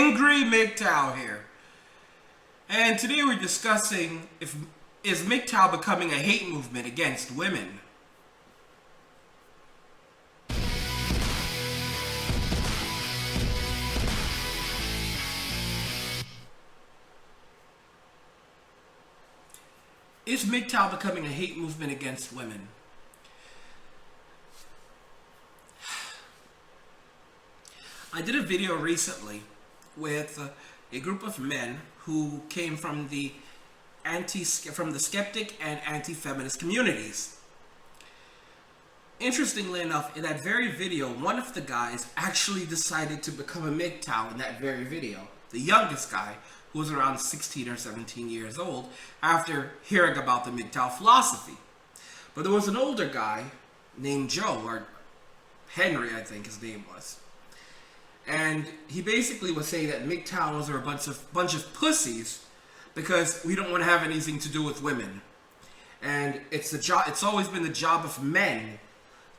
Angry MGTOW here. And today we're discussing is MGTOW becoming a hate movement against women? Is MGTOW becoming a hate movement against women? I did a video recently with a group of men who came from the skeptic and anti-feminist communities. Interestingly enough, in that very video, one of the guys actually decided to become a MGTOW in that very video. The youngest guy, who was around 16 or 17 years old, after hearing about the MGTOW philosophy. But there was an older guy named Joe, or Henry, I think his name was. And he basically was saying that MGTOWs are a bunch of pussies because we don't want to have anything to do with women. And it's always been the job of men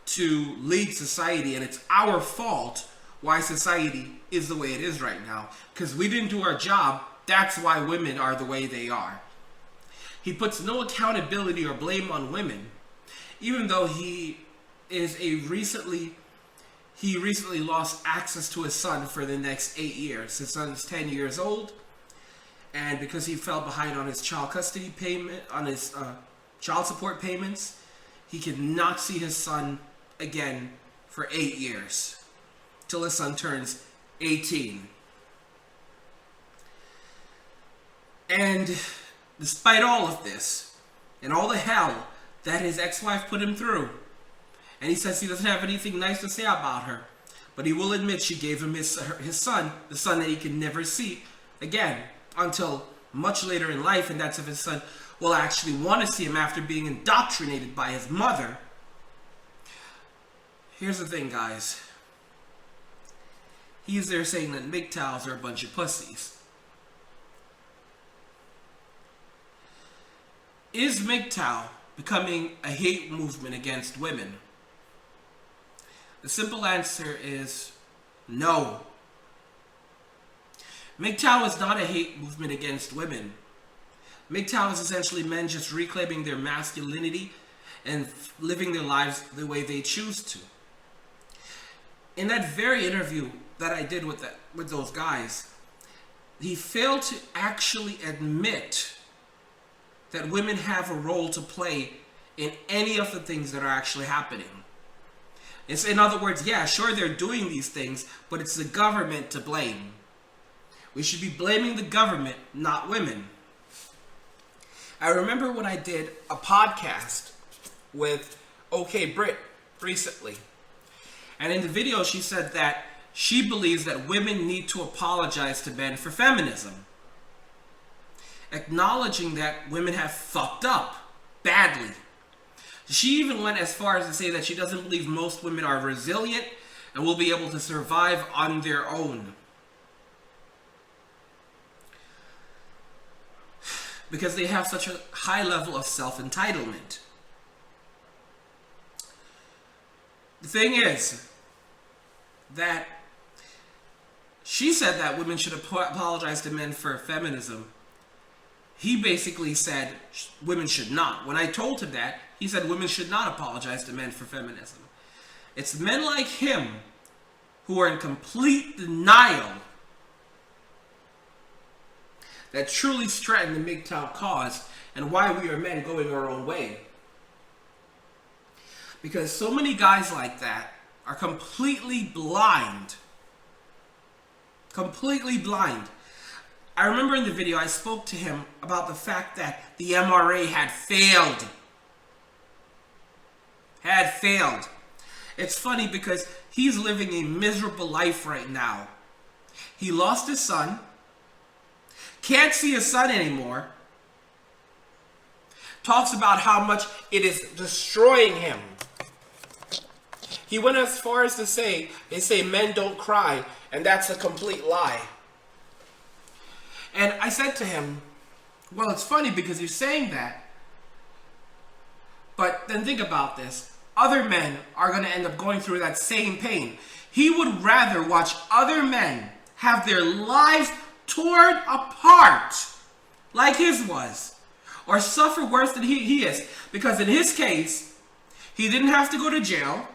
to lead society, and it's our fault why society is the way it is right now. Because we didn't do our job, that's why women are the way they are. He puts no accountability or blame on women, even though he recently lost access to his son for the next 8 years. His son's 10 years old, and because he fell behind on his child custody payment, on his child support payments, he cannot see his son again for 8 years, till his son turns 18. And despite all of this, and all the hell that his ex-wife put him through, and he says he doesn't have anything nice to say about her, but he will admit she gave him his son, the son that he can never see again until much later in life, and that's if his son will actually want to see him after being indoctrinated by his mother. Here's the thing, guys. He's there saying that MGTOWs are a bunch of pussies. Is MGTOW becoming a hate movement against women? The simple answer is no. MGTOW is not a hate movement against women. MGTOW is essentially men just reclaiming their masculinity and living their lives the way they choose to. In that very interview that I did with those guys, he failed to actually admit that women have a role to play in any of the things that are actually happening. In other words, yeah, sure, they're doing these things, but it's the government to blame. We should be blaming the government, not women. I remember when I did a podcast with OK Brit recently. And in the video, she said that she believes that women need to apologize to men for feminism, acknowledging that women have fucked up badly. She even went as far as to say that she doesn't believe most women are resilient and will be able to survive on their own, because they have such a high level of self-entitlement. The thing is that she said that women should apologize to men for feminism. He basically said women should not. When I told him that, he said women should not apologize to men for feminism. It's men like him who are in complete denial that truly strengthen the MGTOW cause and why we are men going our own way. Because so many guys like that are completely blind. Completely blind. I remember in the video I spoke to him about the fact that the MRA had failed. Had failed. It's funny because he's living a miserable life right now. He lost his son. Can't see his son anymore. Talks about how much it is destroying him. He went as far as to say, they say men don't cry, and that's a complete lie. And I said to him, well, it's funny because you're saying that, but then think about this. Other men are going to end up going through that same pain. He would rather watch other men have their lives torn apart like his was, or suffer worse than he is. Because in his case, he didn't have to go to jail.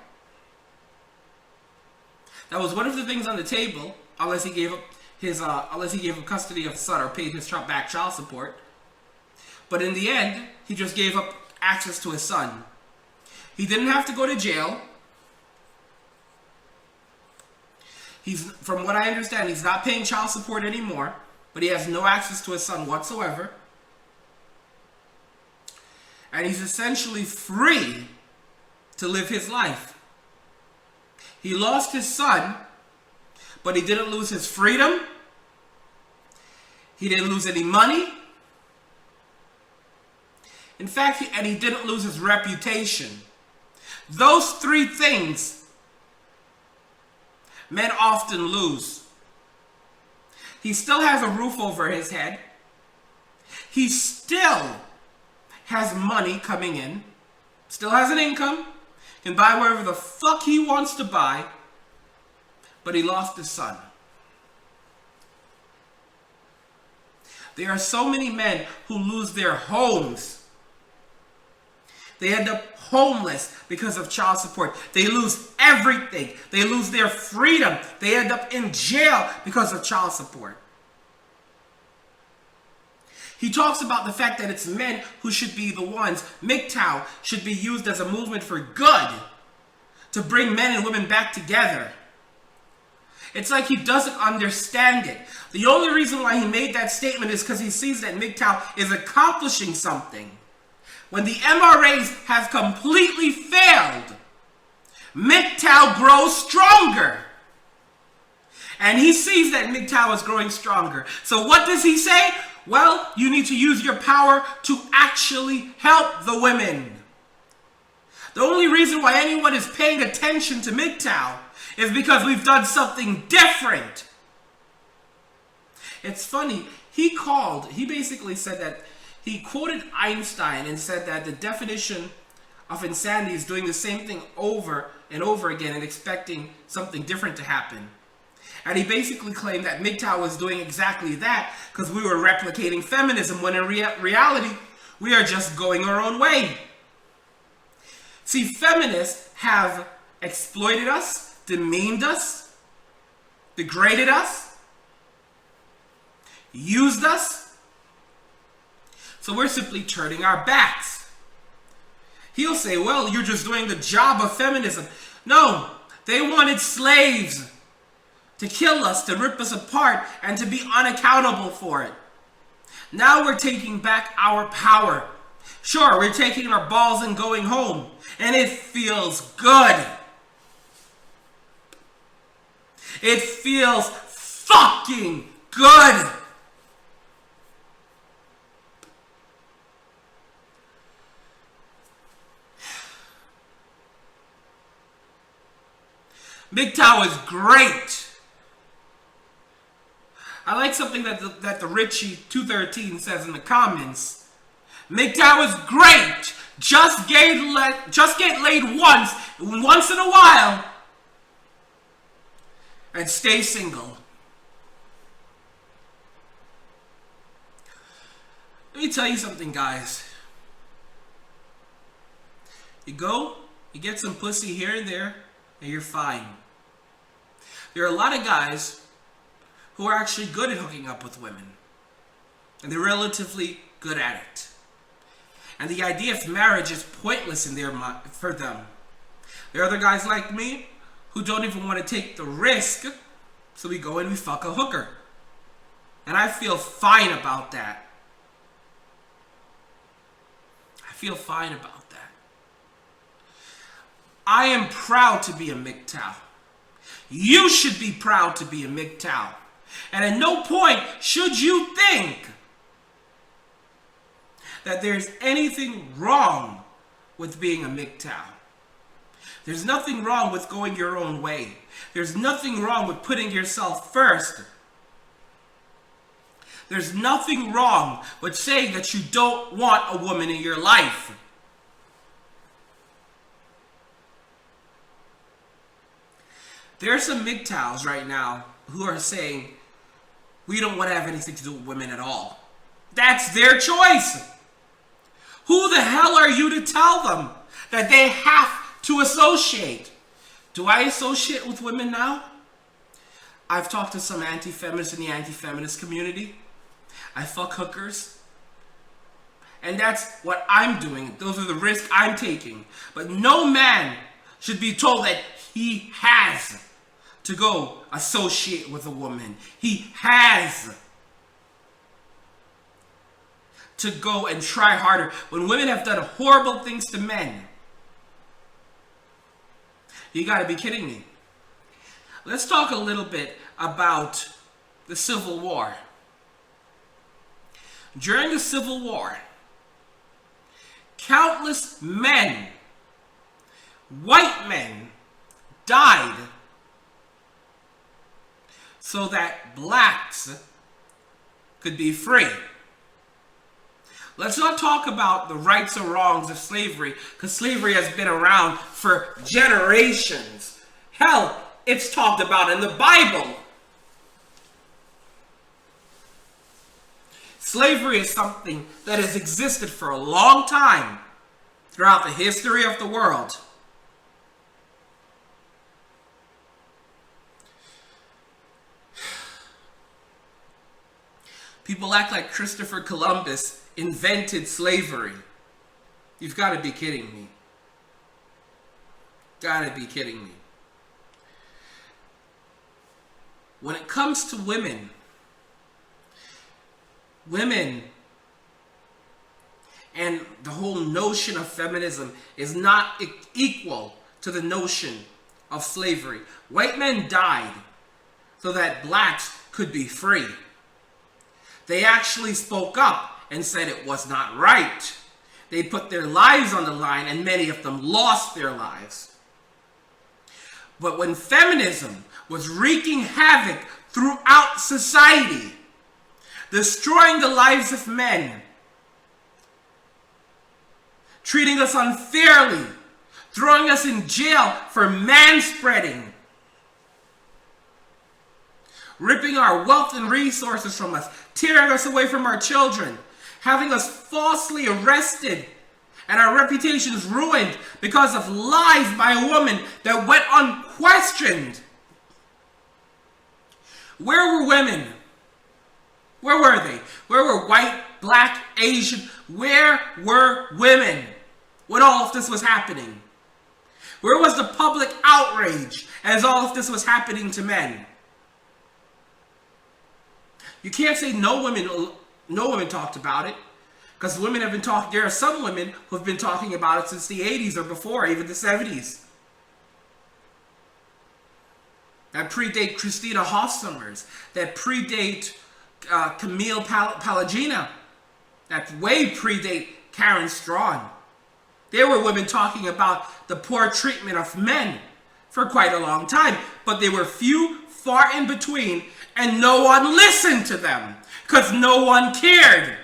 That was one of the things on the table, unless he gave up custody of his son or paid his back child support. But in the end, he just gave up access to his son. He didn't have to go to jail. From what I understand, he's not paying child support anymore, but he has no access to his son whatsoever. And he's essentially free to live his life. He lost his son, but he didn't lose his freedom. He didn't lose any money. In fact, he didn't lose his reputation. Those three things men often lose. He still has a roof over his head. He still has money coming in. Still has an income. Can buy whatever the fuck he wants to buy. But he lost his son. There are so many men who lose their homes. They end up homeless because of child support. They lose everything. They lose their freedom. They end up in jail because of child support. He talks about the fact that it's men who should be the ones. MGTOW should be used as a movement for good, to bring men and women back together. It's like he doesn't understand it. The only reason why he made that statement is because he sees that MGTOW is accomplishing something. When the MRAs have completely failed, MGTOW grows stronger. And he sees that MGTOW is growing stronger. So what does he say? Well, you need to use your power to actually help the women. The only reason why anyone is paying attention to MGTOW is because we've done something different. It's funny. He basically said that he quoted Einstein and said that the definition of insanity is doing the same thing over and over again and expecting something different to happen. And he basically claimed that MGTOW was doing exactly that because we were replicating feminism, when in reality, we are just going our own way. See, feminists have exploited us, demeaned us, degraded us, used us. So we're simply turning our backs. He'll say, well, you're just doing the job of feminism. No, they wanted slaves to kill us, to rip us apart, and to be unaccountable for it. Now we're taking back our power. Sure, we're taking our balls and going home, and it feels good. It feels fucking good. MGTOW is great. I like something that the Richie 213 says in the comments. MGTOW is great. Just get laid once in a while, and stay single. Let me tell you something, guys. You get some pussy here and there, and you're fine. There are a lot of guys who are actually good at hooking up with women, and they're relatively good at it. And the idea of marriage is pointless in their mind for them. There are other guys like me who don't even want to take the risk, so we go and we fuck a hooker. And I feel fine about that. I feel fine about that. I am proud to be a MGTOW. You should be proud to be a MGTOW. And at no point should you think that there's anything wrong with being a MGTOW. There's nothing wrong with going your own way. There's nothing wrong with putting yourself first. There's nothing wrong with saying that you don't want a woman in your life. There are some MGTOWs right now who are saying we don't want to have anything to do with women at all. That's their choice. Who the hell are you to tell them that they have to associate? Do I associate with women now? I've talked to some anti-feminists in the anti-feminist community. I fuck hookers. And that's what I'm doing. Those are the risks I'm taking. But no man should be told that he has to go associate with a woman. He has to go and try harder when women have done horrible things to men. You gotta be kidding me. Let's talk a little bit about the Civil War. During the Civil War, countless men, white men, died so that blacks could be free. Let's not talk about the rights or wrongs of slavery, because slavery has been around for generations. Hell, it's talked about in the Bible. Slavery is something that has existed for a long time throughout the history of the world. People act like Christopher Columbus invented slavery. You've got to be kidding me. Gotta be kidding me. When it comes to women and the whole notion of feminism is not equal to the notion of slavery. White men died so that blacks could be free. They actually spoke up and said it was not right. They put their lives on the line, and many of them lost their lives. But when feminism was wreaking havoc throughout society, destroying the lives of men, treating us unfairly, throwing us in jail for manspreading, ripping our wealth and resources from us, tearing us away from our children, having us falsely arrested, and our reputations ruined because of lies by a woman that went unquestioned. Where were women? Where were they? Where were white, black, Asian? Where were women when all of this was happening? Where was the public outrage as all of this was happening to men? You can't say no women talked about it, because women have been talking. There are some women who have been talking about it since the 80s or before, even the 70s. That predate Christina Hossummers, that predate Camille Palagina, that way predate Karen Strawn. There were women talking about the poor treatment of men for quite a long time, but they were few, far in between, and no one listened to them because no one cared.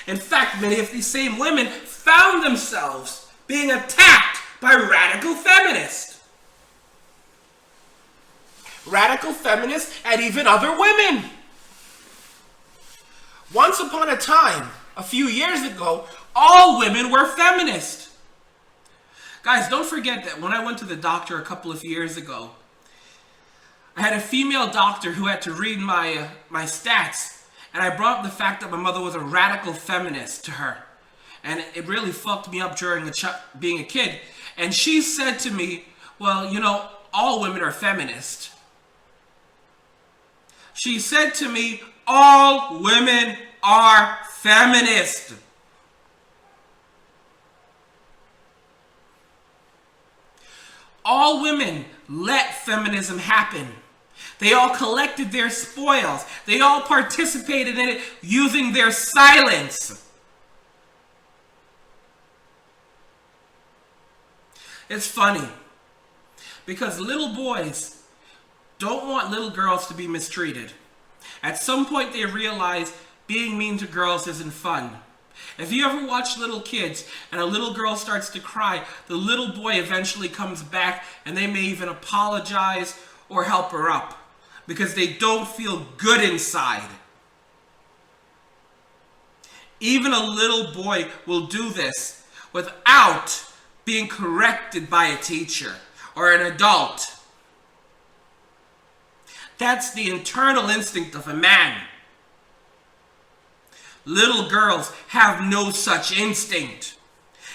In fact, many of these same women found themselves being attacked by radical feminists. Radical feminists and even other women. Once upon a time, a few years ago, all women were feminists. Guys, don't forget that when I went to the doctor a couple of years ago, I had a female doctor who had to read my stats, and I brought up the fact that my mother was a radical feminist to her. And it really fucked me up during being a kid. And she said to me, well, you know, all women are feminist. She said to me, all women are feminist. All women let feminism happen. They all collected their spoils. They all participated in it using their silence. It's funny because little boys don't want little girls to be mistreated. At some point they realize being mean to girls isn't fun. If you ever watch little kids and a little girl starts to cry, the little boy eventually comes back and they may even apologize or help her up because they don't feel good inside. Even a little boy will do this without being corrected by a teacher or an adult. That's the internal instinct of a man. Little girls have no such instinct,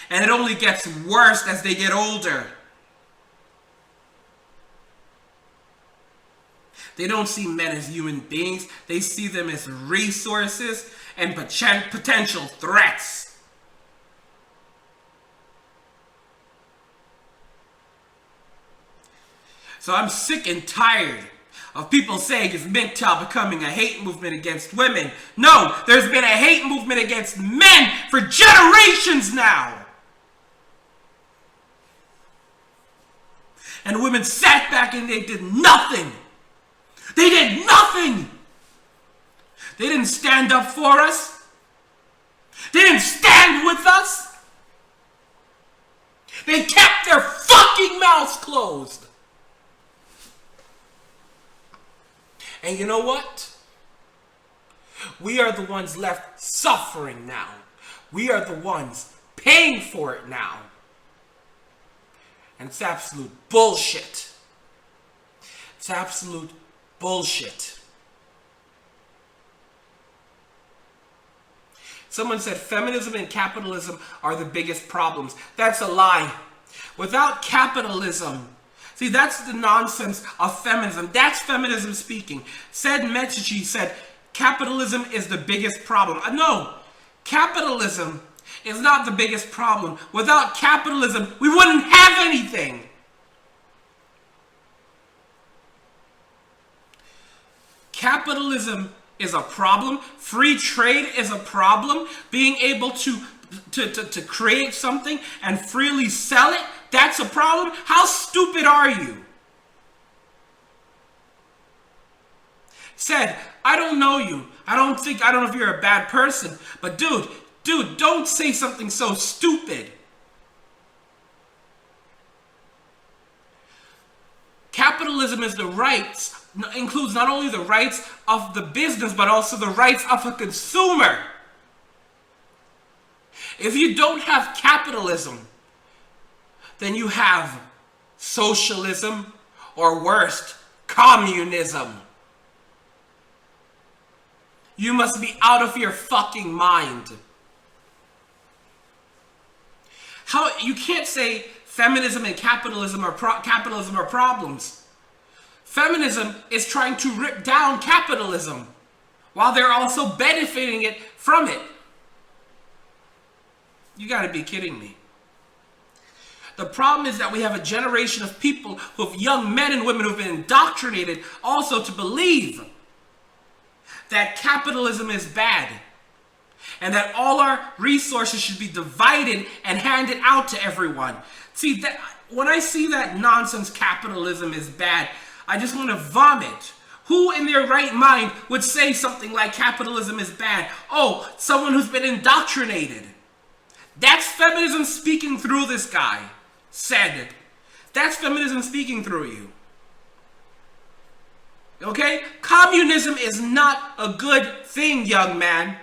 and it only gets worse as they get older. They don't see men as human beings. They see them as resources and potential threats. So I'm sick and tired of people saying is MGTOW becoming a hate movement against women. No, there's been a hate movement against men for generations now. And women sat back and they did nothing. They did nothing. They didn't stand up for us. They didn't stand with us. They kept their fucking mouths closed. And you know what? We are the ones left suffering now. We are the ones paying for it now. And it's absolute bullshit. It's absolute bullshit. Someone said feminism and capitalism are the biggest problems. That's a lie. Without capitalism, see, that's the nonsense of feminism. That's feminism speaking. Said Mechichi said, capitalism is the biggest problem. No, capitalism is not the biggest problem. Without capitalism, we wouldn't have anything. Capitalism is a problem. Free trade is a problem. Being able to create something and freely sell it, that's a problem. How stupid are you? Said, I don't know you. I don't know if you're a bad person. But dude, don't say something so stupid. Capitalism is the rights, includes not only the rights of the business, but also the rights of a consumer. If you don't have capitalism, then you have socialism, or worst, communism. You must be out of your fucking mind. How you can't say feminism and capitalism are problems. Feminism is trying to rip down capitalism while they're also benefiting it from it. You gotta be kidding me. The problem is that we have a generation of people, young men and women who've been indoctrinated also to believe that capitalism is bad and that all our resources should be divided and handed out to everyone. See, when I see that nonsense, capitalism is bad, I just want to vomit. Who in their right mind would say something like capitalism is bad? Oh, someone who's been indoctrinated. That's feminism speaking through this guy. Said it. That's feminism speaking through you. Okay? Communism is not a good thing, young man.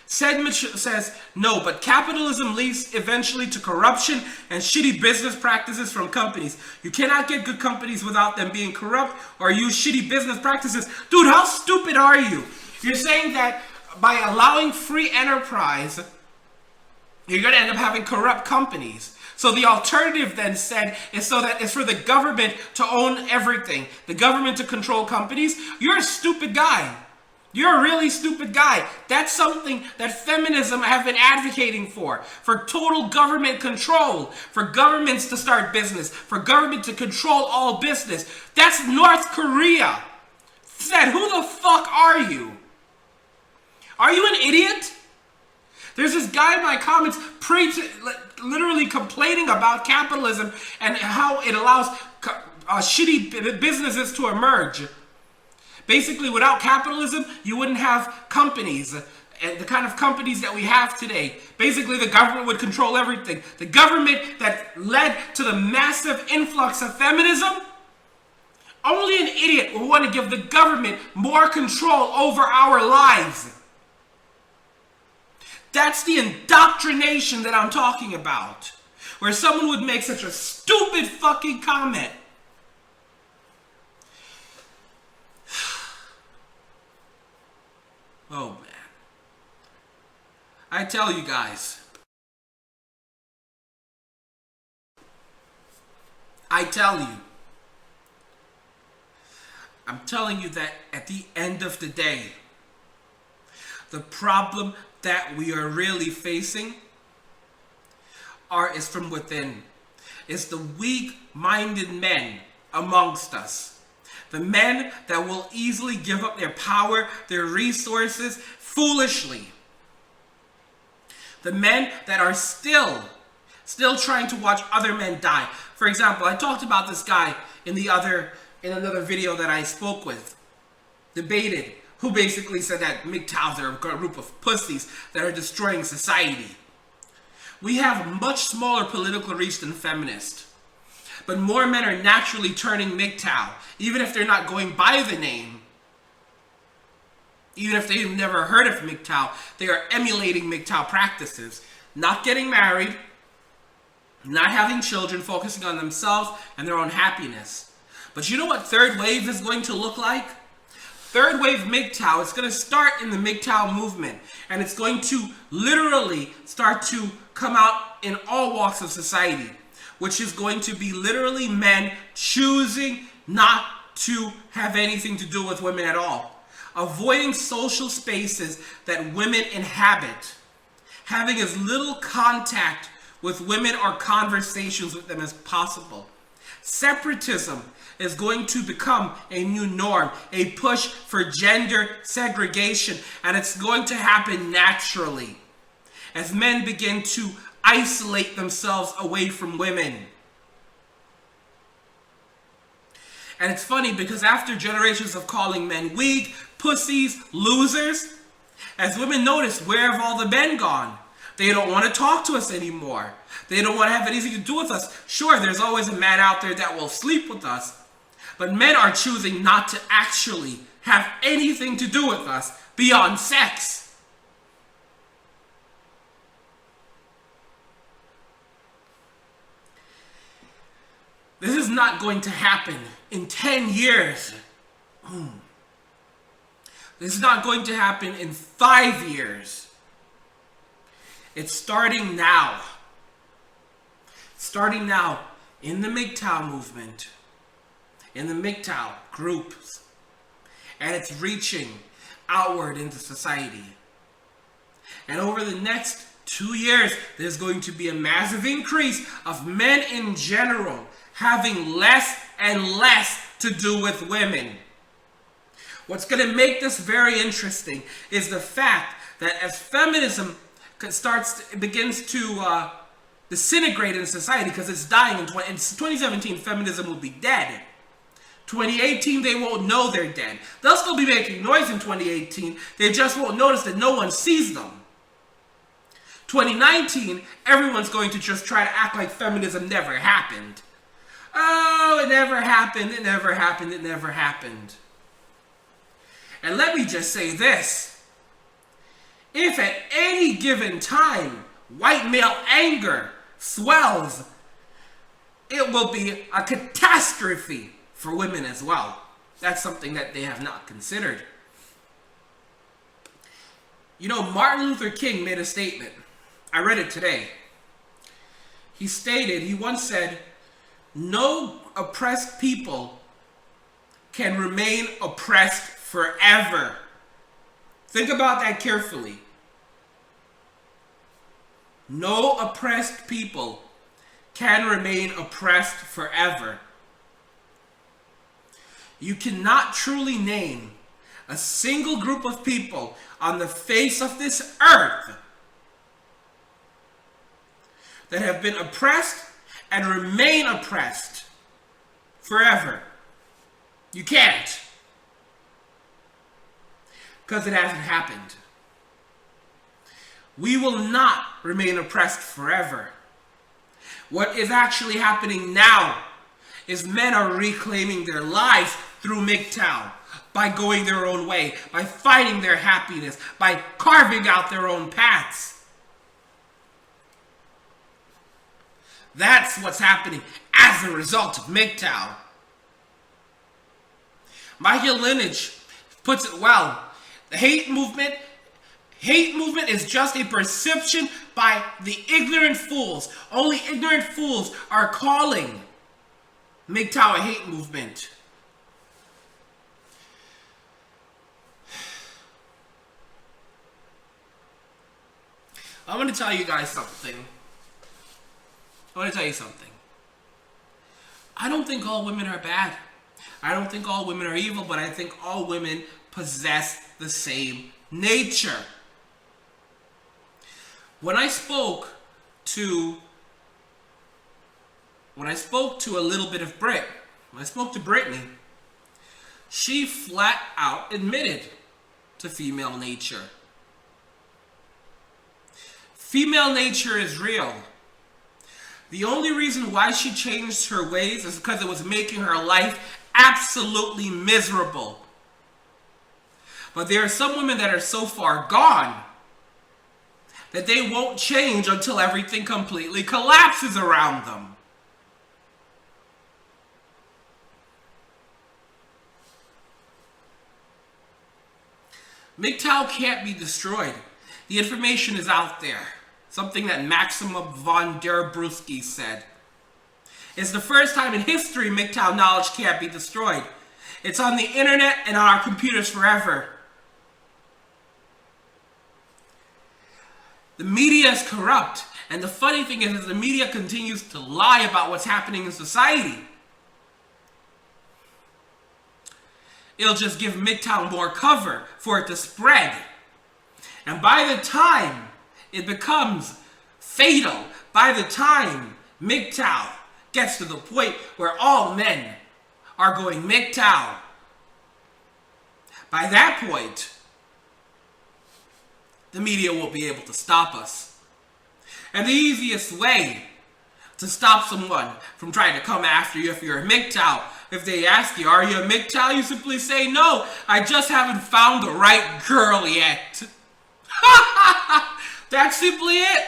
Says, no, but capitalism leads eventually to corruption and shitty business practices from companies. You cannot get good companies without them being corrupt or use shitty business practices. Dude, how stupid are you? You're saying that by allowing free enterprise, you're going to end up having corrupt companies. So the alternative then said is so that it's for the government to own everything. The government to control companies. You're a stupid guy. You're a really stupid guy. That's something that feminism have been advocating for total government control, for governments to start business, for government to control all business. That's North Korea. Said, who the fuck are you? Are you an idiot? There's this guy in my comments literally complaining about capitalism and how it allows shitty businesses to emerge. Basically, without capitalism, you wouldn't have companies, and the kind of companies that we have today. Basically, the government would control everything. The government that led to the massive influx of feminism Only an idiot will want to give the government more control over our lives. That's the indoctrination that I'm talking about. Where someone would make such a stupid fucking comment. Oh, man. I tell you guys. I'm telling you that at the end of the day, the problem that we are really facing is from within. It's the weak-minded men amongst us. The men that will easily give up their power, their resources, foolishly. The men that are still trying to watch other men die. For example, I talked about this guy in another video that I spoke with, debated, who basically said that MGTOWs are a group of pussies that are destroying society. We have much smaller political reach than feminists, but more men are naturally turning MGTOW, even if they're not going by the name. Even if they've never heard of MGTOW, they are emulating MGTOW practices. Not getting married, not having children, focusing on themselves and their own happiness. But you know what third wave is going to look like? Third wave MGTOW is going to start in the MGTOW movement. And it's going to literally start to come out in all walks of society. Which is going to be literally men choosing not to have anything to do with women at all. Avoiding social spaces that women inhabit. Having as little contact with women or conversations with them as possible. Separatism is going to become a new norm, a push for gender segregation, and it's going to happen naturally as men begin to isolate themselves away from women. And it's funny because after generations of calling men weak, pussies, losers, as women notice, where have all the men gone? They don't want to talk to us anymore. They don't want to have anything to do with us. Sure, there's always a man out there that will sleep with us. But men are choosing not to actually have anything to do with us beyond sex. This is not going to happen in 10 years. This is not going to happen in 5 years. It's starting now. Starting now in the MGTOW movement, in the MGTOW groups, and it's reaching outward into society. And over the next 2 years, there's going to be a massive increase of men in general having less and less to do with women. What's going to make this very interesting is the fact that as feminism begins to disintegrate in society, because it's dying in 2017, feminism will be dead. 2018, they won't know they're dead. They'll still be making noise in 2018. They just won't notice that no one sees them. 2019, everyone's going to just try to act like feminism never happened. Oh, it never happened, it never happened, it never happened. And let me just say this. If at any given time white male anger swells, it will be a catastrophe for women as well. That's something that they have not considered. You know, Martin Luther King made a statement. I read it today. He once said, "No oppressed people can remain oppressed forever." Think about that carefully. No oppressed people can remain oppressed forever. You cannot truly name a single group of people on the face of this earth that have been oppressed and remain oppressed forever. You can't. Because it hasn't happened. We will not remain oppressed forever. What is actually happening now is men are reclaiming their lives through MGTOW, by going their own way, by finding their happiness, by carving out their own paths. That's what's happening as a result of MGTOW. Michael Lineage puts it well. The hate movement is just a perception by the ignorant fools. Only ignorant fools are calling MGTOW a hate movement. I want to tell you guys something. I don't think all women are bad. I don't think all women are evil, but I think all women possess the same nature. When I spoke to a little bit of Brit, when I spoke to Brittany, she flat out admitted to female nature. Female nature is real. The only reason why she changed her ways is because it was making her life absolutely miserable. But there are some women that are so far gone that they won't change until everything completely collapses around them. MGTOW can't be destroyed. The information is out there. Something that Maximum von der Brewski said. It's the first time in history MGTOW knowledge can't be destroyed. It's on the internet and on our computers forever. The media is corrupt, and the funny thing is that the media continues to lie about what's happening in society. It'll just give MGTOW more cover for it to spread. And by the time it becomes fatal, by the time MGTOW gets to the point where all men are going MGTOW, by that point, the media won't be able to stop us. And the easiest way to stop someone from trying to come after you if you're a MGTOW, if they ask you, are you a MGTOW? You simply say, no, I just haven't found the right girl yet. That's simply it.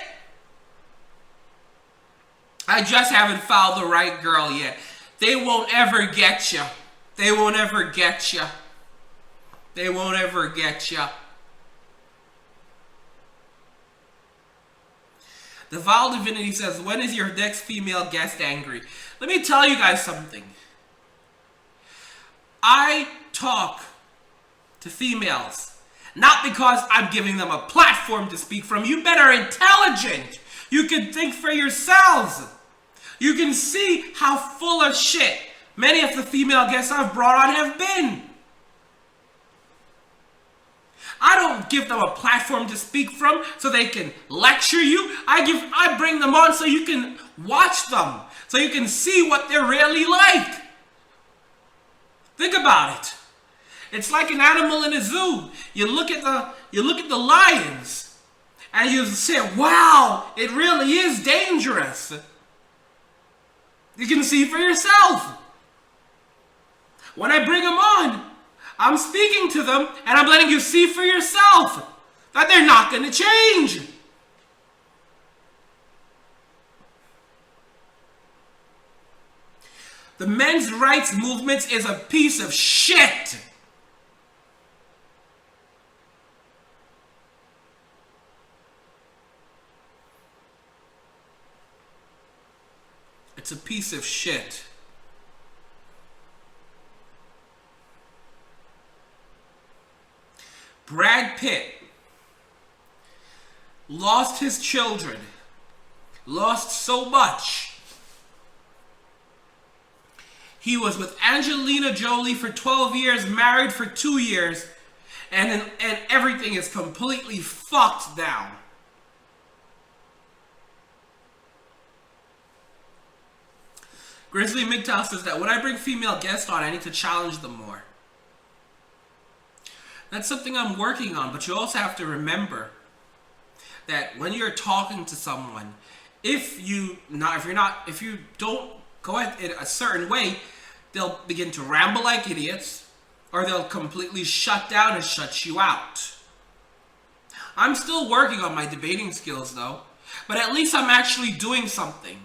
I just haven't found the right girl yet. They won't ever get you. They won't ever get you. They won't ever get you. The Val Divinity says, when is your next female guest angry? Let me tell you guys something. I talk to females not because I'm giving them a platform to speak from. You men are intelligent. You can think for yourselves. You can see how full of shit many of the female guests I've brought on have been. I don't give them a platform to speak from so they can lecture you. I bring them on so you can watch them, so you can see what they're really like. Think about it. It's like an animal in a zoo. You look at the lions and you say, wow, it really is dangerous. You can see for yourself. When I bring them on, I'm speaking to them and I'm letting you see for yourself that they're not going to change. The men's rights movement is a piece of shit. It's a piece of shit. Brad Pitt lost his children, lost so much. He was with Angelina Jolie for 12 years, married for 2 years, and everything is completely fucked down. Grizzly MGTOW says that when I bring female guests on, I need to challenge them more. That's something I'm working on, but you also have to remember that when you're talking to someone, if you don't go in a certain way, they'll begin to ramble like idiots, or they'll completely shut down and shut you out. I'm still working on my debating skills though, but at least I'm actually doing something.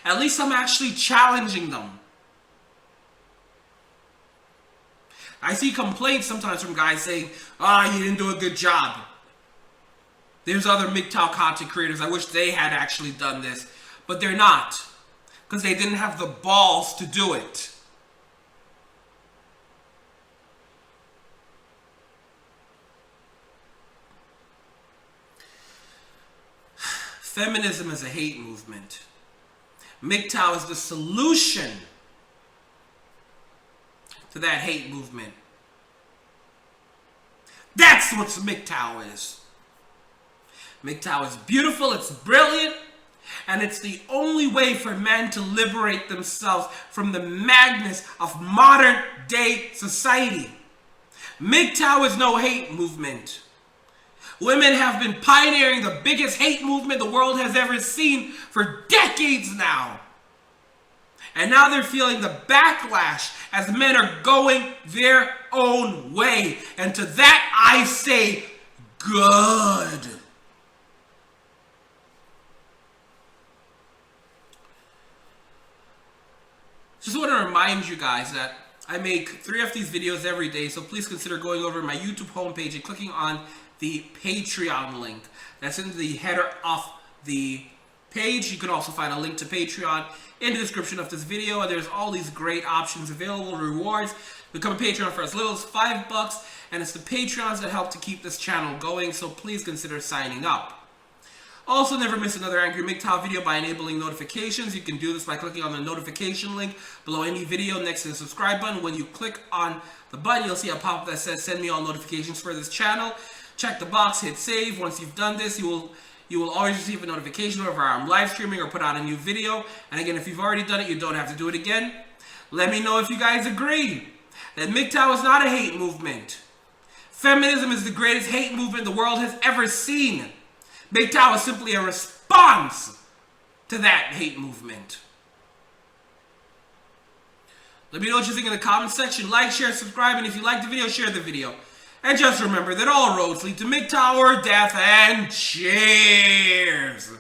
At least I'm actually challenging them. I see complaints sometimes from guys saying, you didn't do a good job. There's other MGTOW content creators, I wish they had actually done this. But they're not, because they didn't have the balls to do it. Feminism is a hate movement. MGTOW is the solution to that hate movement. That's what MGTOW is. MGTOW is beautiful, it's brilliant, and it's the only way for men to liberate themselves from the madness of modern day society. MGTOW is no hate movement. Women have been pioneering the biggest hate movement the world has ever seen for decades now. And now they're feeling the backlash as men are going their own way. And to that I say, good. Just want to remind you guys that I make 3 of these videos every day, so please consider going over to my YouTube homepage and clicking on the Patreon link. That's in the header of the page. You can also find a link to Patreon in the description of this video, and there's all these great options available, rewards. Become a Patreon for as little as $5, and it's the Patreons that help to keep this channel going, so please consider signing up. Also, never miss another Angry MGTOW video by enabling notifications. You can do this by clicking on the notification link below any video next to the subscribe button. When you click on the button, you'll see a pop-up that says send me all notifications for this channel. Check the box, hit save. Once you've done this, you will always receive a notification whenever I'm live streaming or put out a new video. And again, if you've already done it, you don't have to do it again. Let me know if you guys agree that MGTOW is not a hate movement. Feminism is the greatest hate movement the world has ever seen. MGTOW is simply a response to that hate movement. Let me know what you think in the comment section. Like, share, subscribe, and if you like the video, share the video. And just remember that all roads lead to MGTOW or death, and cheers!